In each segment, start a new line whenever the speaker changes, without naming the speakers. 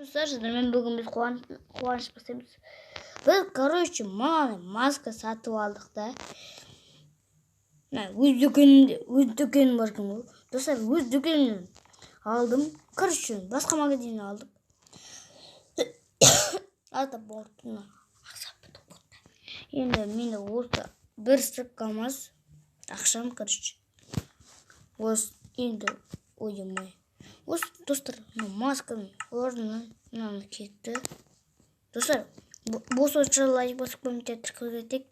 Достар, мен бүгін біз қуаныш бастаймыз. Біз, короче, маска сатып алдық да. Өз дүкенім бар екен ғой. Достар, өз дүкенімнен алдым. Короче, басқа магазиннен алдық. Атап болды. Енді менде осы бір стік қалмас. Ақшам, короче. Осы енді ойымай. Осы достар, масканың орнынан кетті. Достар, бос отырса лайк басып комментарий тіркелетек.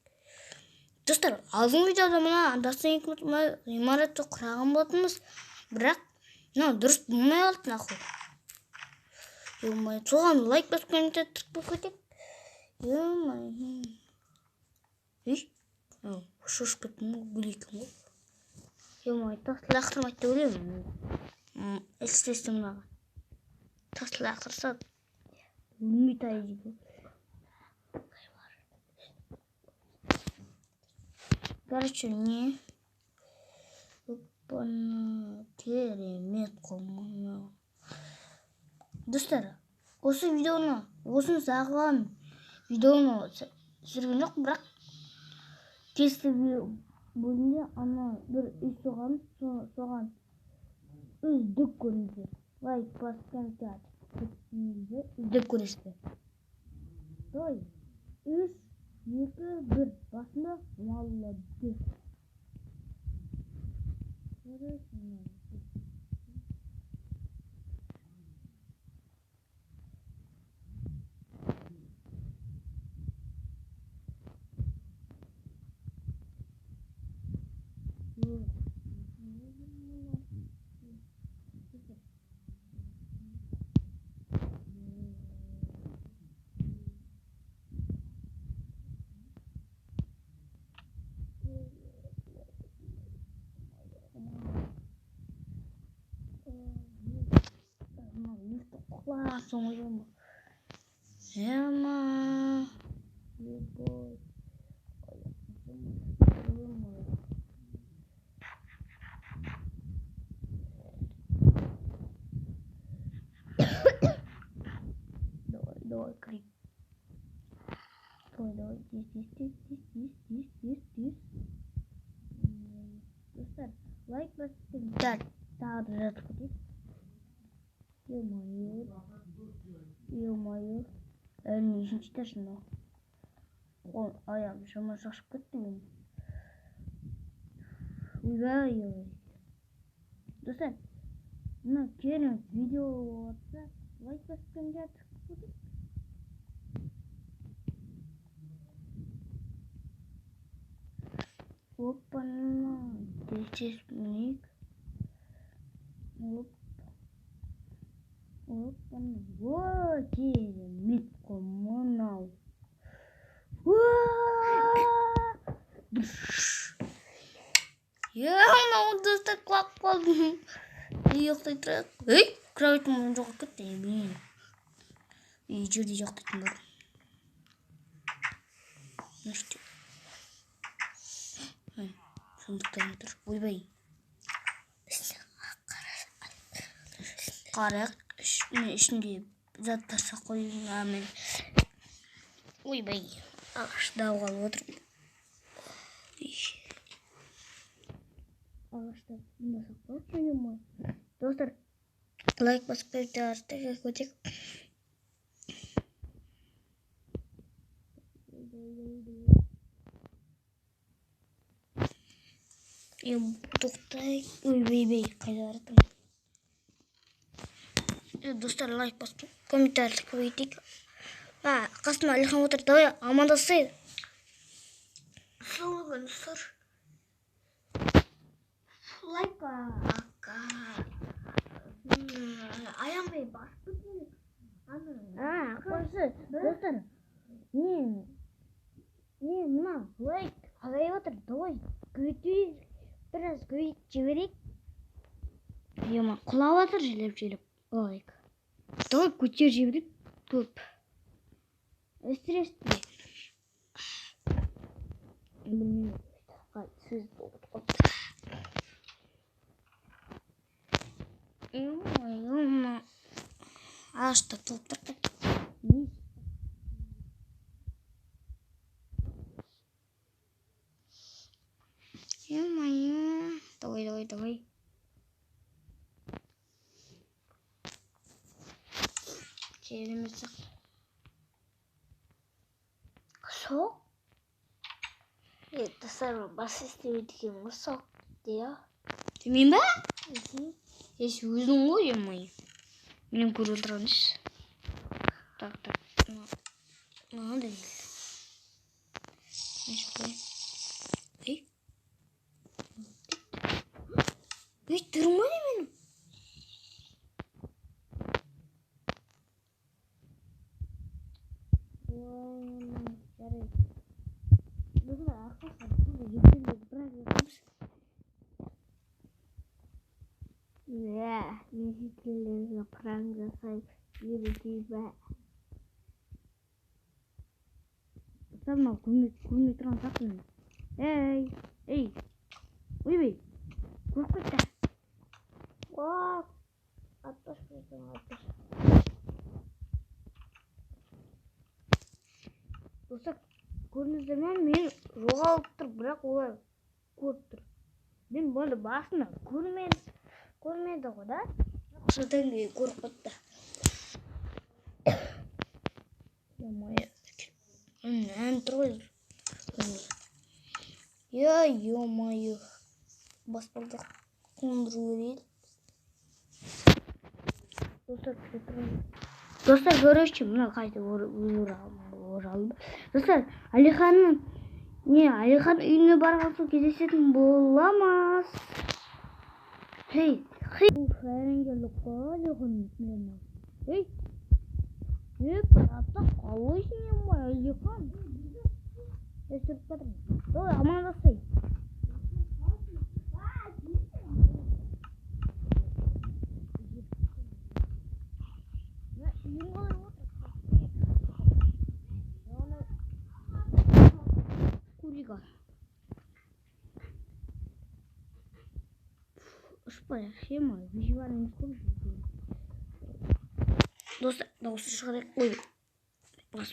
Достар, алдыңғы видеода мына андастан ғимаратты құраған болатынбыз. Бірақ, дұрыс болмай қалды нахуй. Соған лайк басып комментарий тіркелетек. Шошып кеттім ғой, гүлейкім ғой. Тасты лақтырмайды деп ойлаймын. Істестім мынаған. Тасты лақтырса өлмей тайы. Короче, не керемет қой. Достар, осы видеоны, осыны сағылған видеоны түсірген жоқ, бірақ тестігі бөлінде бір үй соған үздік көріңіздер. Лайк басып комментарий үздік көресіздер. 3, 2, 1 басында молодец. Классно, любовь. Давай, крик. Давай, здесь. Достар, лайк басып тағы да жатқызып. Ё-моё. Әлі нешінші этажында? Аяғым шамасы шашып кетті мен. Ойбай. Достар, мына керемет видео болса, лайк басып комментарий. Опа-на, здесь миг. Опа-на, вот керемет коммунал. Достар, құлап қалдым. Жоқтай тұрайық. Кроватьмын жоғып кетті. Жерде жоқтайтын бар. Наштеп. Сондықтан тұр. Ойбай. Қарақ. Ішінде заттаса қойын. Ойбай. Ағашта қалып отырмын. Ағашта бұндасақ қойын. Достар, лайк басып комментарий көтек. Тоқтай. Ойбай, қайда аратым. Достар, лайк басып комментарий көтек. Қасыма Алихан отыр. Давай, амандасайық. Ассалаумағалейкум, достар. Лайк аямай басып кетейік. Қойшы, достар. Мына лайк азайып отыр. Давай, көйтейік. Біраз көйт жіберейік. Құлап отыр желеп. Лайк. Давай көтер жіберейік. Көп. Өстіресті. Сөз болып қойды. ағашта толып тұр. Ё-моё. Давай. Черемесек.
Sok? Достар бас істеу дегенге sok дейі.
Демейін ба? Еш өзің ғой, ё-моё. Менің көріп отырғаныш. Так. Мынандай. Ей, тұрмай менің. Жарайды. Бұны арқасына бұны ертеңді бірақ етеміз.
Мезгілдерге пранк жасай үйретей бә.
Сама көрмей тұрған сақын. Ей. Ойбай. Көріп кетті.
Атпаш.
Достар, көрдіңіздер ме? Мен жоғалып тұр, бірақ олар көріп тұр. Мен болды басында көрмеді ғой да. Содан кейін көріп кетті. Ән тұр ғой. Ё-моё. Баспалдақ қондыру керек. Достар, короче, мына қайта оралды. Достар, Алихан үйіне барған соң кездесетін боламыз. Хей. Шайрангерлік қой, Алихан. Ей, брата, қалайсың ема, Алихан? Өстіріп қатырмын. Ой, амандасай. Курига. Ушпай, схема, выживание не Достар, дауысы шығарайық. Ой,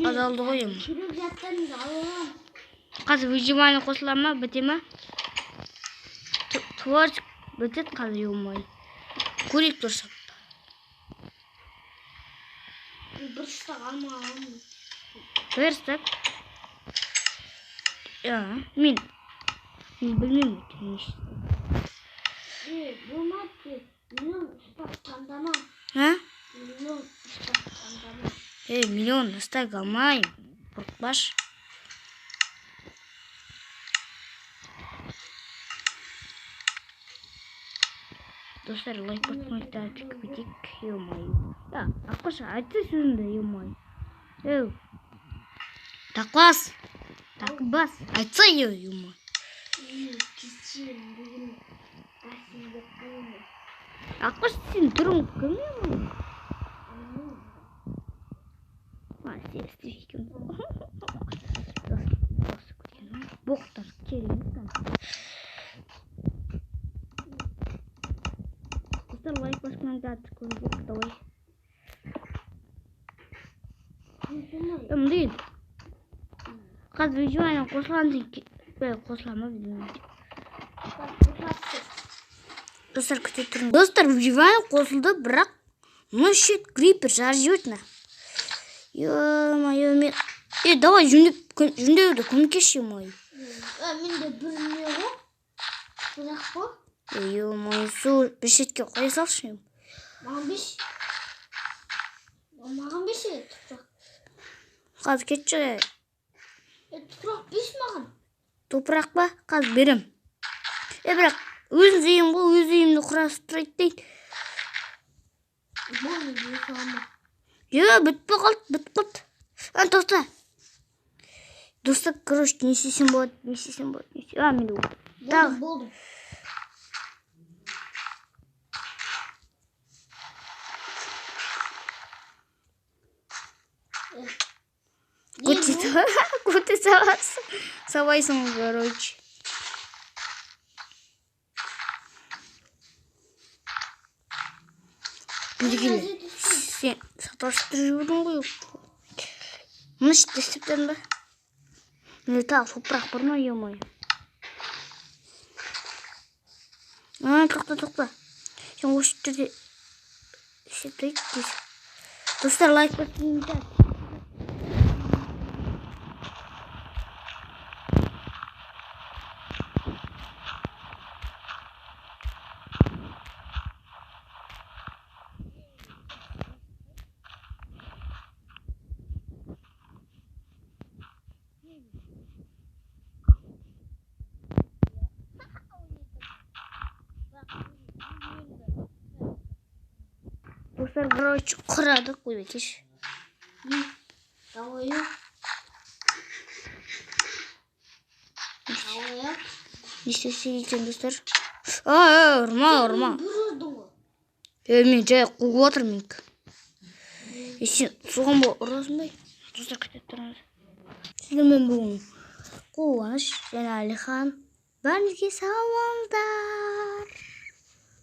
азалды қойым.
Жүріп жаттан алам.
Қазір выживание қосыла ма, біте ма? Творчик бітет қазір, ё-моё. Көрейік достар.
Бір штақ алмағанмын.
Бір штақ? Мен білмеймін өте.
Болмады. Миллион штақ таңдама. Миллион штақ таңдама.
Миллион штақ алмайым. Қорықпаш. Достар, лайк баспаңыздар, тартып кетейік. Ё-моё. Аққаша, айтты сөзіңді, ё-моё. Тақбас. Айтса, ё-моё. Аққаш, сен түрің кім, ё-моё? Сен істейкен. Боқтар, керемет. Лайк баспаңыздар, көріңіздер, давай. Дейін. Қазір выживание қосылған дейін. Қосыла ма білмеймін. Достар, күте тұрыңыз. Достар, выживание қосылды, бірақ мұны шет крипер жаржетіні. Ё-моё, мен... давай жүндеуді көмекеші, ё-моё.
Менде бір не ғой? Бірақ қой?
Ё-моё, су бір шетке қоя салшы.
Маған беш еді тұпырақ.
Қазір кетші.
Тұпырақ беш маған.
Топырақ ба? Қазір берем. Бірақ өз үйім ғой, өз үйімді құрасып тұрайды дейді.
Маған беш алма.
Бітпі қалды. Тоқта. Достар, короче, не істесем болады. Мен
Болды.
Көте сабайсың, короче. Sen sataştırıcı жүрдің ғой. Мына ішті істептен бе? Не так, топырақ бар ма, ё-моё. Тоқта. Сен осы жерде істептейді дейсің. Достар, лайк басыңыздар. Dostlar, короче, құрадық қой бекеш.
Давай.
Не істесе екен, достар? Ұрма.
Бір ұрдың ғой.
Мен жай қуып отырмын. Сен соған ба ұрасың ба? Достар, кетіп тұрыңыз. Сіздермен бүгін Қуаныш және Әлихан. Бәріңізге саламдар.